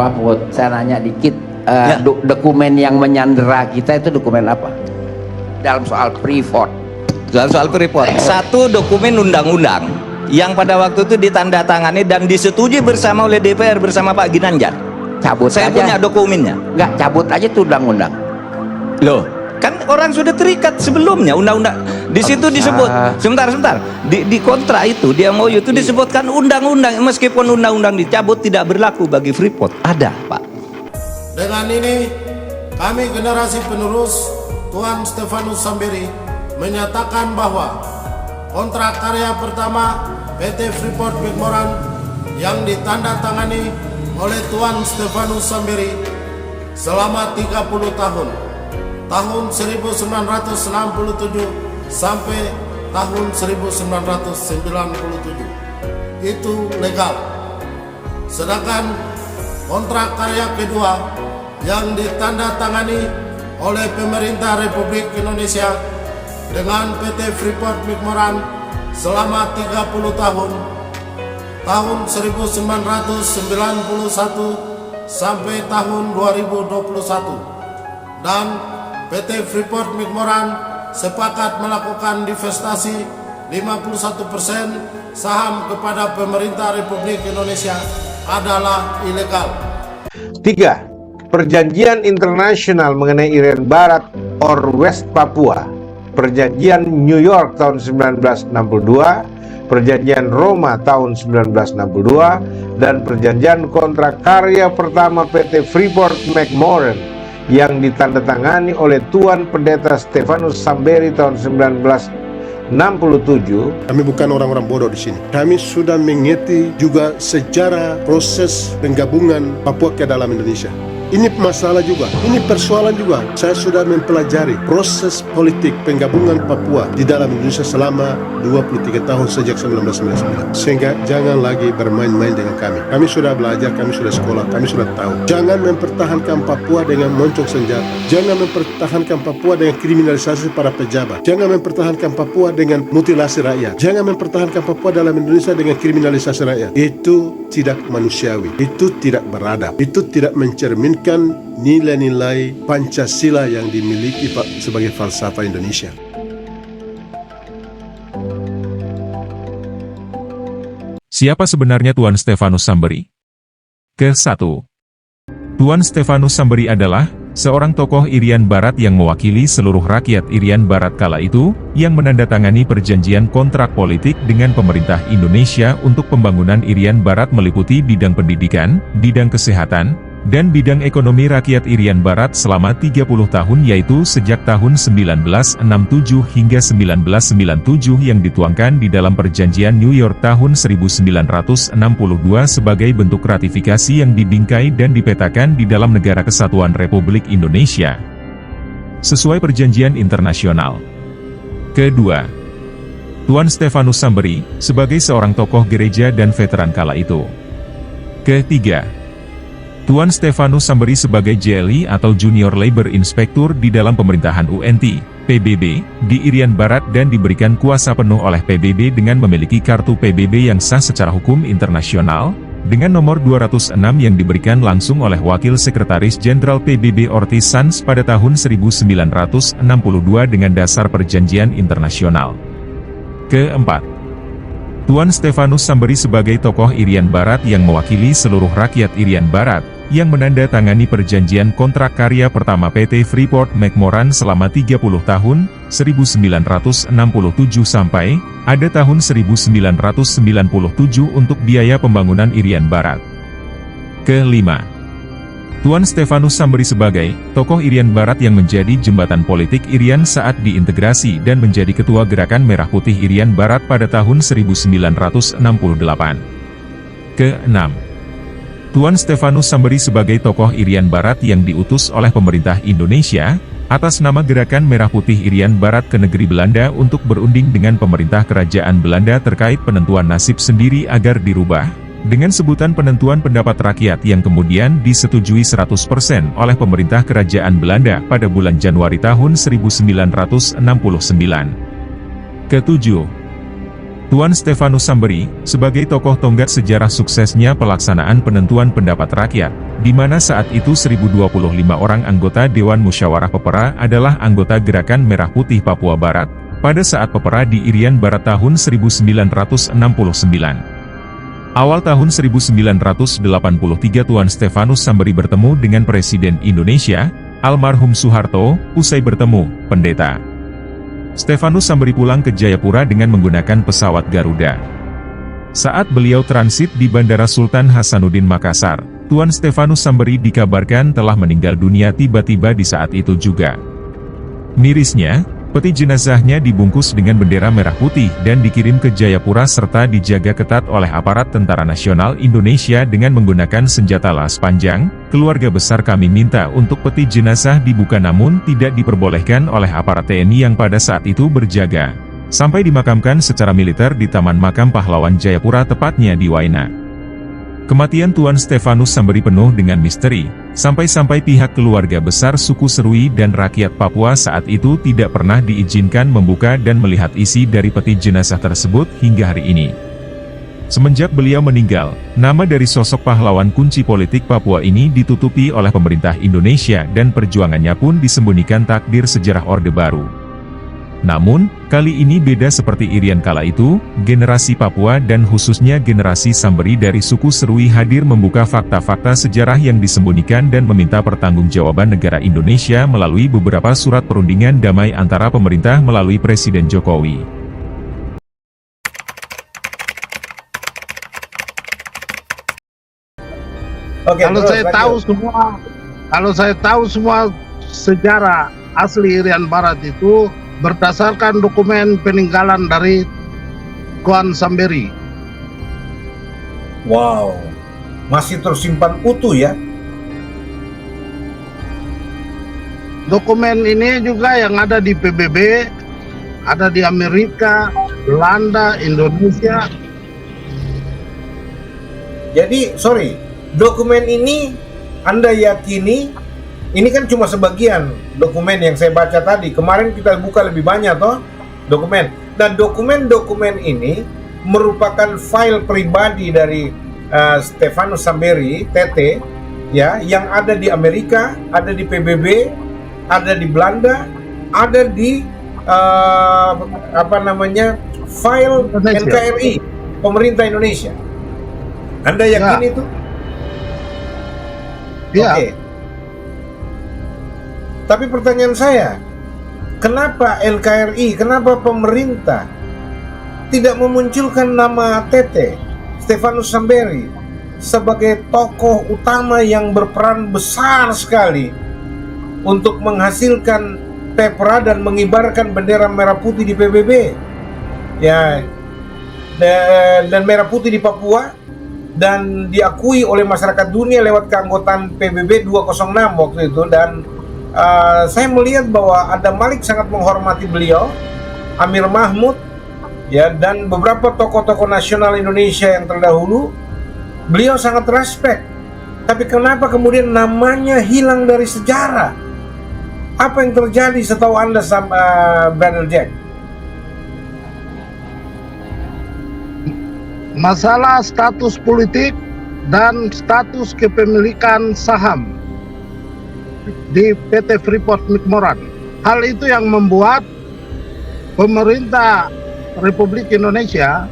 Mahfud, saya nanya dikit, Ya. dokumen yang menyandera kita itu dokumen apa? Dalam soal Freeport. Dalam soal Freeport, satu dokumen undang-undang yang pada waktu itu ditandatangani dan disetujui bersama oleh DPR bersama Pak Ginanjar. Cabut Saya aja. punya dokumennya. Nggak, cabut aja tuh undang-undang. Loh, kan orang sudah terikat sebelumnya undang-undang. Di situ disebut, sebentar, di kontrak itu, di MOU itu disebutkan undang-undang, meskipun undang-undang dicabut tidak berlaku bagi Freeport. Ada, Pak. Dengan ini, kami generasi penerus Tuan Stefanus Samberi menyatakan bahwa kontrak karya pertama PT Freeport McMoran yang ditandatangani oleh Tuan Stefanus Samberi selama 30 tahun, tahun 1967 sampai tahun 1997, itu legal. Sedangkan kontrak karya kedua yang ditandatangani oleh pemerintah Republik Indonesia dengan PT Freeport McMoran selama 30 tahun, tahun 1991 sampai tahun 2021, dan PT Freeport McMoran sepakat melakukan divestasi 51% saham kepada pemerintah Republik Indonesia adalah ilegal. 3. Perjanjian internasional mengenai Irian Barat or West Papua, Perjanjian New York tahun 1962, Perjanjian Roma tahun 1962, dan Perjanjian Kontrak Karya Pertama PT Freeport McMoran yang ditandatangani oleh Tuan Pendeta Stefanus Samberi tahun 1967. Kami bukan orang-orang bodoh di sini. Kami sudah mengerti juga sejarah proses penggabungan Papua ke dalam Indonesia. Ini masalah juga, ini persoalan juga. Saya sudah mempelajari proses politik penggabungan Papua di dalam Indonesia selama 23 tahun sejak 1999. Sehingga jangan lagi bermain-main dengan kami. Kami sudah belajar, kami sudah sekolah, kami sudah tahu. Jangan mempertahankan Papua dengan moncong senjata. Jangan mempertahankan Papua dengan kriminalisasi para pejabat. Jangan mempertahankan Papua dengan mutilasi rakyat. Jangan mempertahankan Papua dalam Indonesia dengan kriminalisasi rakyat. Itu tidak manusiawi. Itu tidak beradab. Itu tidak mencerminkan nilai-nilai Pancasila yang dimiliki sebagai falsafah Indonesia. Siapa sebenarnya Tuan Stefanus Samberi? Ke-1. Tuan Stefanus Samberi adalah seorang tokoh Irian Barat yang mewakili seluruh rakyat Irian Barat kala itu, yang menandatangani perjanjian kontrak politik dengan pemerintah Indonesia untuk pembangunan Irian Barat meliputi bidang pendidikan, bidang kesehatan, dan bidang ekonomi rakyat Irian Barat selama 30 tahun, yaitu sejak tahun 1967 hingga 1997 yang dituangkan di dalam perjanjian New York tahun 1962 sebagai bentuk ratifikasi yang dibingkai dan dipetakan di dalam Negara Kesatuan Republik Indonesia sesuai perjanjian internasional. Kedua, Tuan Stefanus Samberi sebagai seorang tokoh gereja dan veteran kala itu. Ketiga, Tuan Stefanus Samberi sebagai JLI atau Junior Labor Inspector di dalam pemerintahan UNT, PBB, di Irian Barat dan diberikan kuasa penuh oleh PBB dengan memiliki kartu PBB yang sah secara hukum internasional, dengan nomor 206 yang diberikan langsung oleh Wakil Sekretaris Jenderal PBB Ortiz Sanz pada tahun 1962 dengan dasar perjanjian internasional. Keempat, Tuan Stefanus Samberi sebagai tokoh Irian Barat yang mewakili seluruh rakyat Irian Barat, yang menandatangani perjanjian kontrak karya pertama PT Freeport McMoran selama 30 tahun, 1967 sampai ada tahun 1997 untuk biaya pembangunan Irian Barat. Kelima, Tuan Stefanus Samberi sebagai tokoh Irian Barat yang menjadi jembatan politik Irian saat diintegrasi dan menjadi ketua Gerakan Merah Putih Irian Barat pada tahun 1968. Keenam, Tuan Stefanus Samberi sebagai tokoh Irian Barat yang diutus oleh pemerintah Indonesia atas nama Gerakan Merah Putih Irian Barat ke negeri Belanda untuk berunding dengan pemerintah kerajaan Belanda terkait penentuan nasib sendiri agar dirubah dengan sebutan penentuan pendapat rakyat yang kemudian disetujui 100% oleh pemerintah kerajaan Belanda pada bulan Januari tahun 1969. Ketujuh, Tuan Stefanus Samberi sebagai tokoh tonggak sejarah suksesnya pelaksanaan penentuan pendapat rakyat di mana saat itu 1025 orang anggota Dewan Musyawarah Pepera adalah anggota Gerakan Merah Putih Papua Barat, pada saat Pepera di Irian Barat tahun 1969. Awal tahun 1983 Tuan Stefanus Samberi bertemu dengan Presiden Indonesia, almarhum Soeharto, usai bertemu, Pendeta Stefanus Samberi pulang ke Jayapura dengan menggunakan pesawat Garuda. Saat beliau transit di Bandara Sultan Hasanuddin Makassar, Tuan Stefanus Samberi dikabarkan telah meninggal dunia tiba-tiba di saat itu juga. Mirisnya, peti jenazahnya dibungkus dengan bendera merah putih dan dikirim ke Jayapura serta dijaga ketat oleh aparat Tentara Nasional Indonesia dengan menggunakan senjata las panjang. Keluarga besar kami minta untuk peti jenazah dibuka namun tidak diperbolehkan oleh aparat TNI yang pada saat itu berjaga. Sampai dimakamkan secara militer di Taman Makam Pahlawan Jayapura tepatnya di Waina. Kematian Tuan Stefanus Samberi penuh dengan misteri, sampai-sampai pihak keluarga besar suku Serui dan rakyat Papua saat itu tidak pernah diizinkan membuka dan melihat isi dari peti jenazah tersebut hingga hari ini. Semenjak beliau meninggal, nama dari sosok pahlawan kunci politik Papua ini ditutupi oleh pemerintah Indonesia dan perjuangannya pun disembunyikan takdir sejarah Orde Baru. Namun, kali ini beda seperti Irian kala itu, generasi Papua dan khususnya generasi Samberi dari suku Serui hadir membuka fakta-fakta sejarah yang disembunyikan dan meminta pertanggungjawaban negara Indonesia melalui beberapa surat perundingan damai antara pemerintah melalui Presiden Jokowi. Kalau saya tahu semua sejarah asli Irian Barat itu berdasarkan dokumen peninggalan dari Tuan Samberi. Wow, masih tersimpan utuh ya? Dokumen ini juga yang ada di PBB, ada di Amerika, Belanda, Indonesia. Jadi, dokumen ini Anda yakini, ini kan cuma sebagian dokumen yang saya baca tadi. Kemarin kita buka lebih banyak toh dokumen. Dan dokumen-dokumen ini merupakan file pribadi dari Stefanus Samberi, TT, ya, yang ada di Amerika, ada di PBB, ada di Belanda, ada di file Indonesia. NKRI, pemerintah Indonesia. Anda yakin itu? Ya. Oke. Tapi pertanyaan saya, kenapa NKRI, kenapa pemerintah tidak memunculkan nama TT, Stefanus Samberi, sebagai tokoh utama yang berperan besar sekali untuk menghasilkan Pepra dan mengibarkan bendera merah putih di PBB, ya, dan merah putih di Papua, dan diakui oleh masyarakat dunia lewat keanggotaan PBB 206 waktu itu. Dan saya melihat bahwa Adam Malik sangat menghormati beliau, Amir Mahmud, ya, dan beberapa tokoh-tokoh nasional Indonesia yang terdahulu. Beliau sangat respect. Tapi kenapa kemudian namanya hilang dari sejarah? Apa yang terjadi setahu Anda, Brother Jack? Masalah status politik dan status kepemilikan saham di PT Freeport McMoran. Hal itu yang membuat pemerintah Republik Indonesia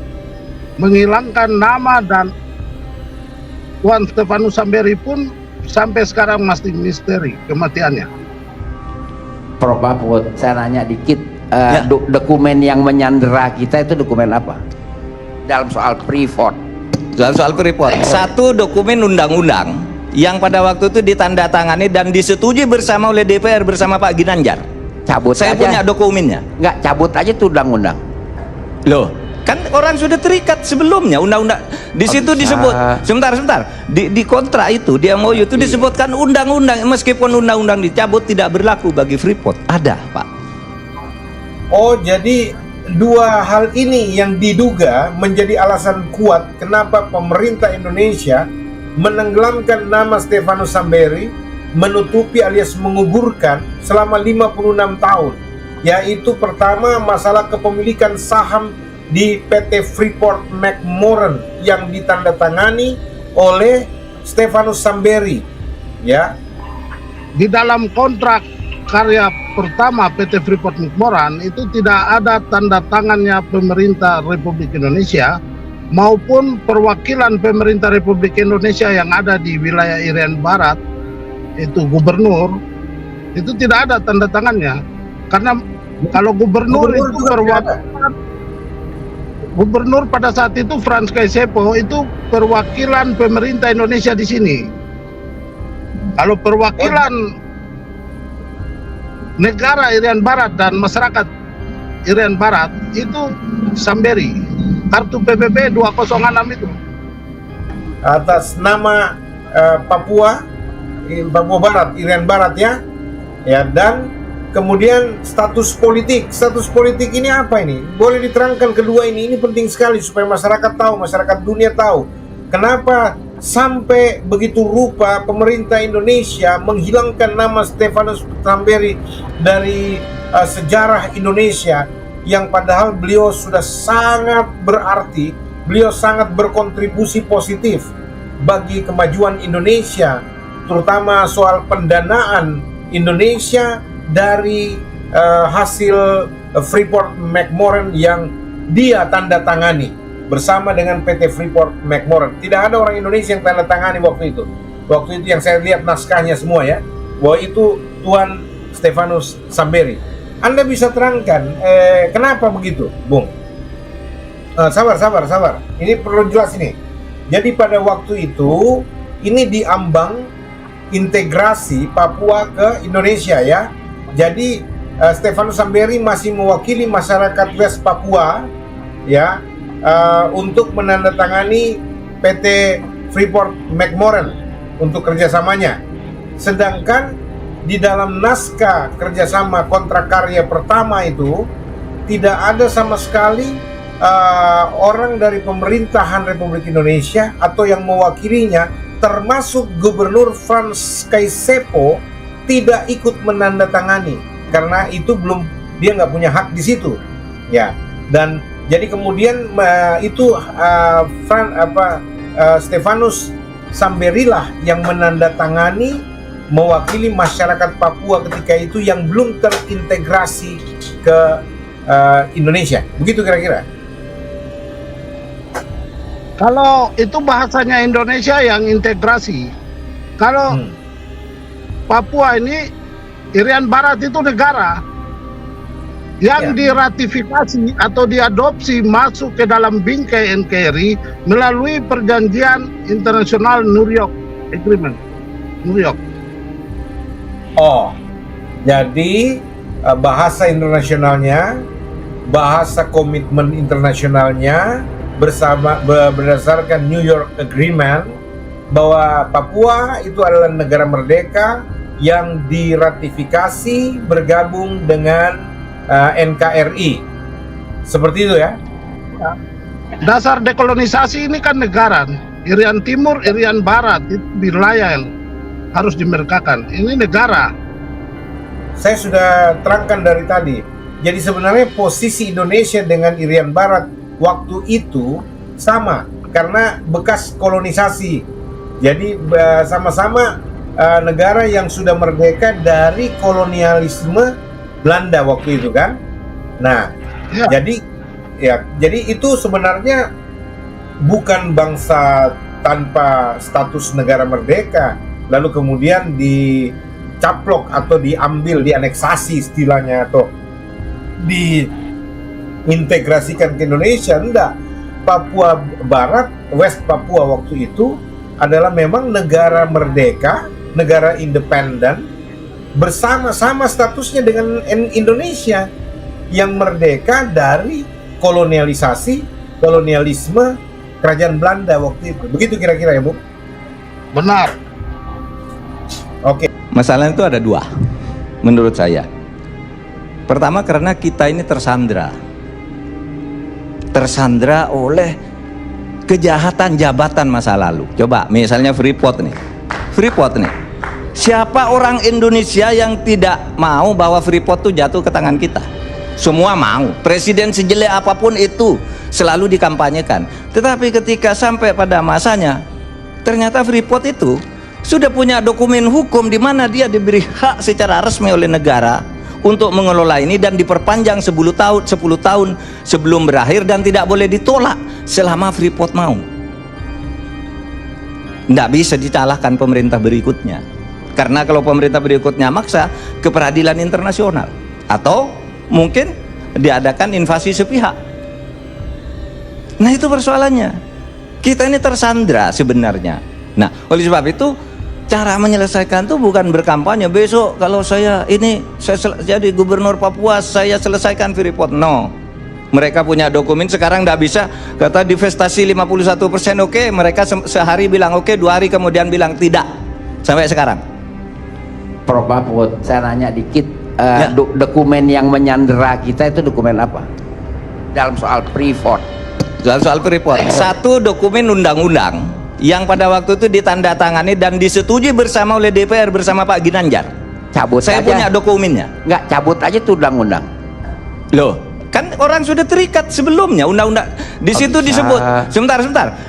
menghilangkan nama, dan Tuan Stefanus Samberi pun sampai sekarang masih misteri kematiannya. Prof Mahfud, saya nanya dikit, dokumen yang menyandera kita itu dokumen apa? Dalam soal Freeport. Dalam soal Freeport, satu dokumen undang-undang yang pada waktu itu ditandatangani dan disetujui bersama oleh DPR bersama Pak Ginanjar. Cabut Saya aja. punya dokumennya. Nggak, cabut aja tuh undang-undang. Loh, kan orang sudah terikat sebelumnya undang-undang. Di situ disebut, sebentar. Di kontrak itu, di MOU itu disebutkan undang-undang, meskipun undang-undang dicabut tidak berlaku bagi Freeport. Ada, Pak. Oh, jadi dua hal ini yang diduga menjadi alasan kuat kenapa pemerintah Indonesia menenggelamkan nama Stefanus Samberi, menutupi alias menguburkan selama 56 tahun. Yaitu pertama, masalah kepemilikan saham di PT Freeport McMoran yang ditandatangani oleh Stefanus Samberi Ya. Di dalam kontrak karya pertama PT Freeport McMoran itu tidak ada tanda tangannya pemerintah Republik Indonesia maupun perwakilan pemerintah Republik Indonesia yang ada di wilayah Irian Barat, itu gubernur, itu tidak ada tanda tangannya. Karena kalau gubernur itu perwakilan, gubernur pada saat itu Frans Kaisepo itu perwakilan pemerintah Indonesia di sini. Kalau perwakilan negara Irian Barat dan masyarakat Irian Barat itu Samberi, kartu PBB 206 itu. Atas nama Papua Barat, Irian Barat ya. Ya, dan kemudian status politik ini apa ini? Boleh diterangkan kedua ini penting sekali supaya masyarakat tahu, masyarakat dunia tahu. Kenapa sampai begitu rupa pemerintah Indonesia menghilangkan nama Stefanus Samberi dari sejarah Indonesia, yang padahal beliau sudah sangat berarti, beliau sangat berkontribusi positif bagi kemajuan Indonesia, terutama soal pendanaan Indonesia dari hasil Freeport McMoran yang dia tanda tangani bersama dengan PT Freeport McMoran. Tidak ada orang Indonesia yang tanda tangani waktu itu. Waktu itu yang saya lihat naskahnya semua ya, bahwa itu Tuan Stefanus Samberi. Anda bisa terangkan kenapa begitu, Bung? Sabar. Ini perlu jelas ini. Jadi pada waktu itu ini diambang integrasi Papua ke Indonesia ya. Jadi Stefanus Samberi masih mewakili masyarakat West Papua ya, untuk menandatangani PT Freeport McMoran untuk kerjasamanya. Sedangkan di dalam naskah kerjasama kontrak karya pertama itu tidak ada sama sekali orang dari pemerintahan Republik Indonesia atau yang mewakilinya, termasuk Gubernur Frans Kaisepo, tidak ikut menandatangani karena itu belum, dia nggak punya hak di situ ya. Dan jadi kemudian Stefanus Samberi lah yang menandatangani mewakili masyarakat Papua ketika itu yang belum terintegrasi ke Indonesia. Begitu kira-kira. Kalau itu bahasanya Indonesia yang integrasi. Kalau Papua ini, Irian Barat itu negara yang diratifikasi atau diadopsi masuk ke dalam bingkai NKRI melalui perjanjian internasional New York Agreement. New York. Oh, jadi bahasa internasionalnya, bahasa komitmen internasionalnya berdasarkan New York Agreement bahwa Papua itu adalah negara merdeka yang diratifikasi bergabung dengan NKRI. Seperti itu ya. Dasar dekolonisasi ini kan negara. Irian Timur, Irian Barat itu wilayah yang harus dimerdekakan. Ini negara. Saya sudah terangkan dari tadi. Jadi sebenarnya posisi Indonesia dengan Irian Barat waktu itu sama karena bekas kolonisasi. Jadi sama-sama negara yang sudah merdeka dari kolonialisme Belanda waktu itu kan. Nah, jadi itu sebenarnya bukan bangsa tanpa status negara merdeka lalu kemudian dicaplok atau diambil, dianeksasi istilahnya atau diintegrasikan ke Indonesia. Enggak. Papua Barat, West Papua waktu itu adalah memang negara merdeka, negara independen, bersama-sama statusnya dengan Indonesia yang merdeka dari kolonialisme kerajaan Belanda waktu itu. Begitu kira-kira ya, Bu? Benar. Oke. Masalah itu ada dua menurut saya. Pertama, karena kita ini tersandra oleh kejahatan jabatan masa lalu. Coba misalnya Freeport nih. Siapa orang Indonesia yang tidak mau bahwa Freeport itu jatuh ke tangan kita? Semua mau. Presiden sejelek apapun itu selalu dikampanyekan. Tetapi ketika sampai pada masanya, ternyata Freeport itu sudah punya dokumen hukum di mana dia diberi hak secara resmi oleh negara untuk mengelola ini dan diperpanjang 10 tahun sebelum berakhir dan tidak boleh ditolak selama Freeport mau. Tidak bisa disalahkan pemerintah berikutnya, karena kalau pemerintah berikutnya maksa ke peradilan internasional atau mungkin diadakan invasi sepihak. Nah itu persoalannya, kita ini tersandra sebenarnya. Nah oleh sebab itu cara menyelesaikan itu bukan berkampanye, besok kalau saya jadi gubernur Papua saya selesaikan Freeport. No, mereka punya dokumen sekarang, tidak bisa kata divestasi 51% oke, mereka sehari bilang oke, 2 hari kemudian bilang tidak, sampai sekarang. Prof Mahfud, saya nanya dikit, Ya. dokumen yang menyandera kita itu dokumen apa dalam soal Freeport? Dalam soal Freeport, satu dokumen undang-undang yang pada waktu itu ditandatangani dan disetujui bersama oleh DPR bersama Pak Ginanjar. Cabut Saya aja. punya dokumennya. Nggak, cabut aja tuh undang-undang. Loh, kan orang sudah terikat sebelumnya undang-undang. Di situ bisa. disebut, sebentar.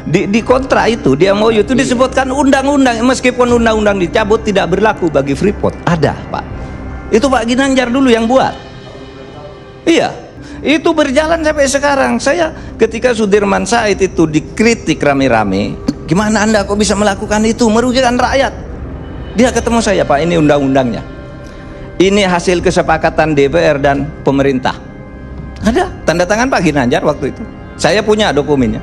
Di kontrak itu, di MOU itu disebutkan undang-undang, meskipun undang-undang dicabut tidak berlaku bagi Freeport. Ada, Pak. Itu Pak Ginanjar dulu yang buat. Iya. Itu berjalan sampai sekarang. Saya ketika Sudirman Said itu dikritik rame-rame, gimana Anda kok bisa melakukan itu, merugikan rakyat? Dia ketemu saya, Pak, ini undang-undangnya. Ini hasil kesepakatan DPR dan pemerintah. Ada tanda tangan Pak Ginanjar waktu itu. Saya punya dokumennya.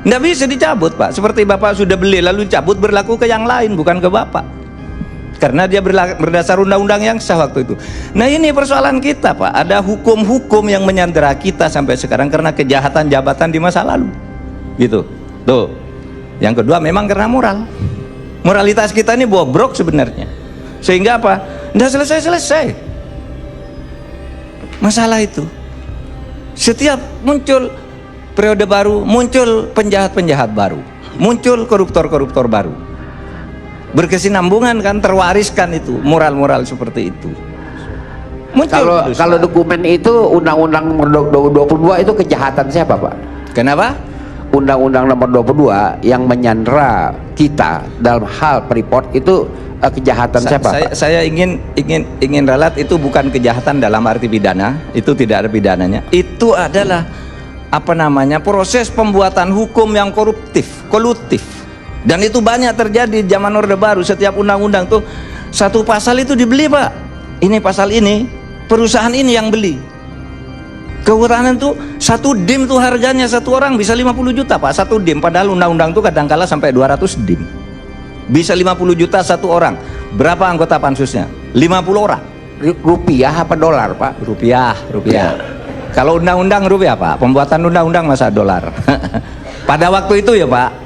Nggak bisa dicabut, Pak. Seperti Bapak sudah beli lalu dicabut, berlaku ke yang lain, bukan ke Bapak. Karena dia berdasar undang-undang yang sah waktu itu. Nah ini persoalan kita, Pak. Ada hukum-hukum yang menyandera kita sampai sekarang karena kejahatan jabatan di masa lalu. Gitu. Tuh. Yang kedua memang karena moral. Moralitas kita ini bobrok sebenarnya. Sehingga apa? Nggak selesai-selesai masalah itu. Setiap muncul periode baru, muncul penjahat-penjahat baru, muncul koruptor-koruptor baru. Berkesinambungan kan, terwariskan itu moral-moral seperti itu. Muncul Kalau dokumen itu Undang-Undang nomor 22 itu kejahatan siapa, Pak? Kenapa? Undang-Undang nomor 22 yang menyandera kita dalam hal Freeport itu kejahatan siapa, Pak? Saya ingin ralat, itu bukan kejahatan dalam arti pidana, itu tidak ada pidananya. Itu adalah apa namanya, proses pembuatan hukum yang kolutif. Dan itu banyak terjadi zaman Orde Baru. Setiap undang-undang tuh satu pasal itu dibeli, Pak. Ini pasal ini, perusahaan ini yang beli. Kehutanan tuh satu dim tuh harganya satu orang bisa 50 juta, Pak, satu dim. Padahal undang-undang tuh kadang-kala sampai 200 dim. Bisa 50 juta satu orang. Berapa anggota pansusnya? 50 orang. Rupiah apa dolar, Pak? Rupiah. Kalau undang-undang rupiah, Pak. Pembuatan undang-undang masa dolar. Pada waktu itu ya, Pak,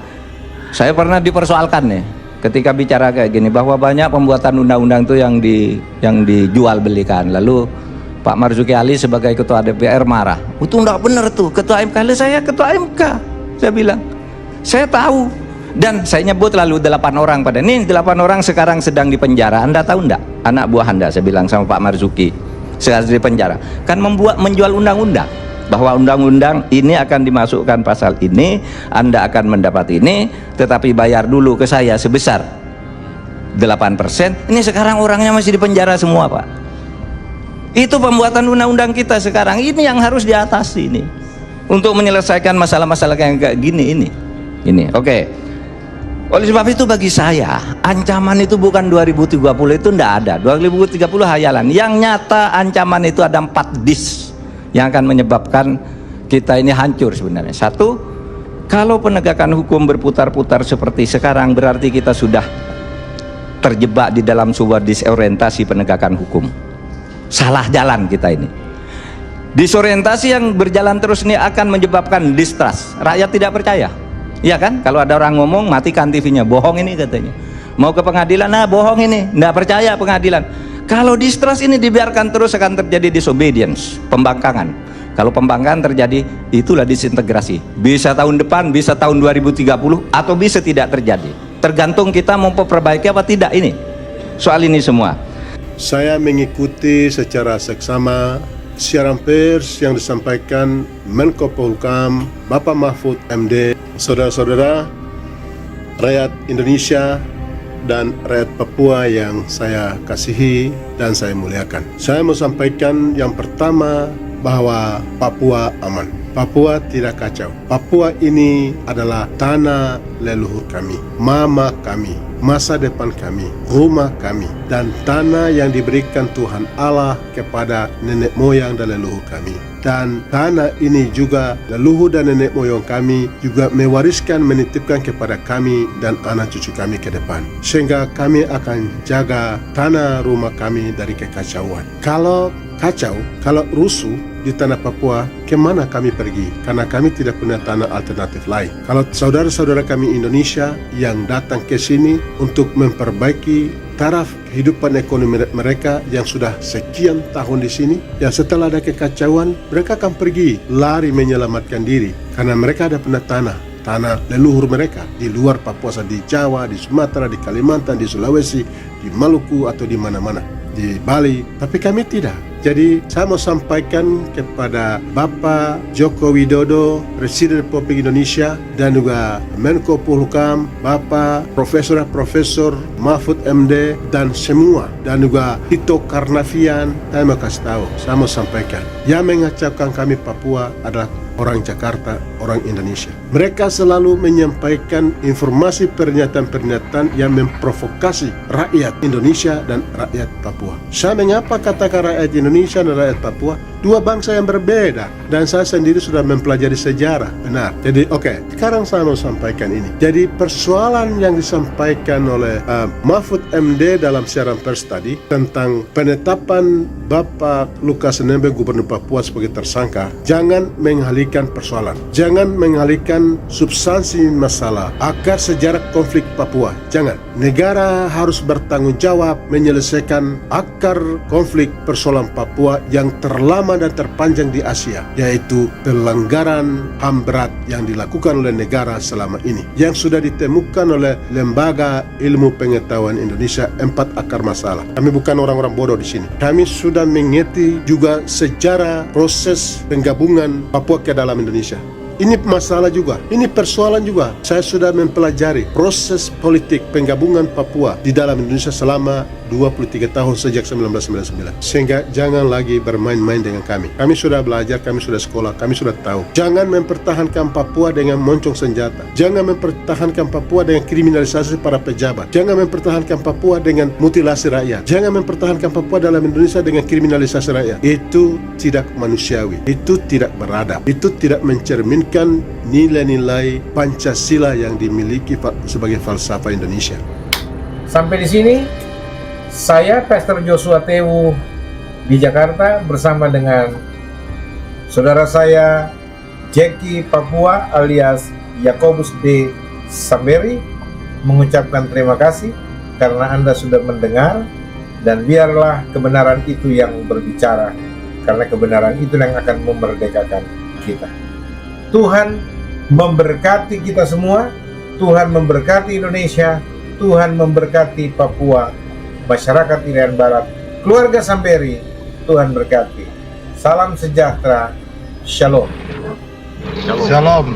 saya pernah dipersoalkan nih ketika bicara kayak gini, bahwa banyak pembuatan undang-undang itu yang dijual belikan. Lalu Pak Marzuki Ali sebagai ketua DPR marah, itu enggak benar tuh, ketua MK. Saya ketua MK, saya bilang saya tahu, dan saya nyebut lalu 8 orang pada ini. 8 orang sekarang sedang di penjara. Anda tahu enggak? Anak buah Anda, saya bilang sama Pak Marzuki, sekarang di penjara kan menjual undang-undang, bahwa undang-undang ini akan dimasukkan pasal ini, Anda akan mendapat ini, tetapi bayar dulu ke saya sebesar 8%. Ini sekarang orangnya masih di penjara semua, Pak. Itu pembuatan undang-undang kita sekarang ini yang harus diatasi ini untuk menyelesaikan masalah-masalah yang kayak gini ini. Oke. Oleh sebab itu bagi saya ancaman itu bukan 2030, itu enggak ada. 2030 hayalan. Yang nyata ancaman itu ada 4 dis yang akan menyebabkan kita ini hancur sebenarnya. Satu, kalau penegakan hukum berputar-putar seperti sekarang, berarti kita sudah terjebak di dalam sebuah disorientasi penegakan hukum. Salah jalan kita ini. Disorientasi yang berjalan terus ini akan menyebabkan distrust. Rakyat tidak percaya. Iya kan? Kalau ada orang ngomong, matikan TV-nya, bohong ini katanya. Mau ke pengadilan, nah bohong ini, nggak percaya pengadilan. Kalau distrust ini dibiarkan terus, akan terjadi disobedience, pembangkangan. Kalau pembangkangan terjadi, itulah disintegrasi. Bisa tahun depan, bisa tahun 2030, atau bisa tidak terjadi. Tergantung kita mau memperbaiki apa tidak ini. Soal ini semua. Saya mengikuti secara seksama siaran pers yang disampaikan Menko Polhukam Bapak Mahfud MD. Saudara-saudara, rakyat Indonesia dan rakyat Papua yang saya kasihi dan saya muliakan. Saya mau sampaikan yang pertama bahwa Papua aman. Papua tidak kacau. Papua ini adalah tanah leluhur kami, mama kami, masa depan kami, rumah kami, dan tanah yang diberikan Tuhan Allah kepada nenek moyang dan leluhur kami. Dan tanah ini juga leluhur dan nenek moyang kami juga mewariskan, menitipkan kepada kami dan anak cucu kami ke depan. Sehingga kami akan jaga tanah rumah kami dari kekacauan. Kalau kacau, kalau rusuh di tanah Papua, kemana kami pergi? Karena kami tidak punya tanah alternatif lain. Kalau saudara-saudara kami Indonesia yang datang ke sini untuk memperbaiki taraf kehidupan ekonomi mereka yang sudah sekian tahun di sini, yang setelah ada kekacauan, mereka akan pergi lari menyelamatkan diri karena mereka ada punya tanah leluhur mereka di luar Papua, di Jawa, di Sumatera, di Kalimantan, di Sulawesi, di Maluku atau di mana-mana, di Bali. Tapi kami tidak. Jadi saya mau sampaikan kepada Bapak Joko Widodo, Presiden Republik Indonesia, dan juga Menko Polhukam, Bapak Profesor Mahfud MD, dan semua, dan juga Tito Karnavian. Saya mau kasih tahu, saya mau sampaikan, yang mengacaukan kami Papua adalah orang Jakarta, orang Indonesia. Mereka selalu menyampaikan informasi pernyataan-pernyataan yang memprovokasi rakyat Indonesia dan rakyat Papua. Saya mengapa katakan rakyat Indonesia dan rakyat Papua? Dua bangsa yang berbeda, dan saya sendiri sudah mempelajari sejarah, benar. Jadi sekarang saya mau sampaikan ini. Jadi persoalan yang disampaikan oleh Mahfud MD dalam siaran pers tadi tentang penetapan Bapak Lukas NMB Gubernur Papua sebagai tersangka, jangan mengalihkan persoalan, jangan mengalihkan substansi masalah, akar sejarah konflik Papua. Jangan. Negara harus bertanggung jawab menyelesaikan akar konflik persoalan Papua yang terlama dan terpanjang di Asia, yaitu pelanggaran HAM berat yang dilakukan oleh negara selama ini, yang sudah ditemukan oleh Lembaga Ilmu Pengetahuan Indonesia 4 akar masalah. Kami bukan orang-orang bodoh di sini. Kami sudah mengerti juga sejarah proses penggabungan Papua ke dalam Indonesia. Ini masalah juga, ini persoalan juga. Saya sudah mempelajari proses politik penggabungan Papua di dalam Indonesia selama 23 tahun sejak 1999. Sehingga jangan lagi bermain-main dengan kami. Kami sudah belajar, kami sudah sekolah, kami sudah tahu. Jangan mempertahankan Papua dengan moncong senjata. Jangan mempertahankan Papua dengan kriminalisasi para pejabat. Jangan mempertahankan Papua dengan mutilasi rakyat. Jangan mempertahankan Papua dalam Indonesia dengan kriminalisasi rakyat. Itu tidak manusiawi. Itu tidak beradab. Itu tidak mencerminkan nilai-nilai Pancasila yang dimiliki sebagai falsafah Indonesia. Sampai di sini, saya Pastor Joshua Tewu di Jakarta bersama dengan saudara saya Jeki Papua alias Yakobus D. Samberi mengucapkan terima kasih karena Anda sudah mendengar, dan biarlah kebenaran itu yang berbicara, karena kebenaran itu yang akan memerdekakan kita. Tuhan memberkati kita semua, Tuhan memberkati Indonesia, Tuhan memberkati Papua, masyarakat Irian Barat, keluarga Samberi, Tuhan berkati. Salam sejahtera, Shalom. Shalom.